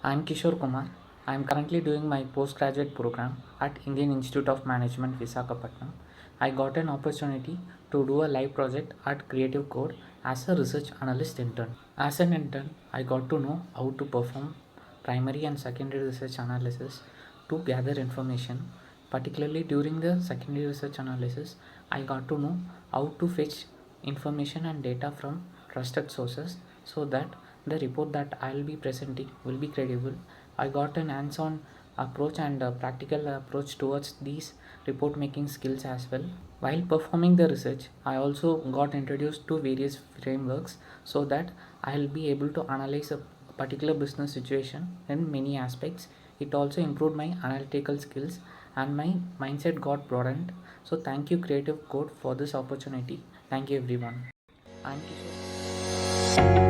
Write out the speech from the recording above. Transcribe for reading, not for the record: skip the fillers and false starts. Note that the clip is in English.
I'm Kishore Kumar. I'm currently doing my postgraduate program at Indian Institute of Management, Visakhapatnam. I got an opportunity to do a live project at Kreative Kode as a research analyst intern. As an intern, I got to know how to perform primary and secondary research analysis to gather information. Particularly during the secondary research analysis, I got to know how to fetch information and data from trusted sources so that the report that I'll be presenting will be credible. I got an hands-on approach and a practical approach towards these report making skills as well. While performing the research, I also got introduced to various frameworks so that I'll be able to analyze a particular business situation in many aspects. It also improved my analytical skills and my mindset got broadened. So thank you Creative Code for this opportunity. Thank you everyone. Thank you.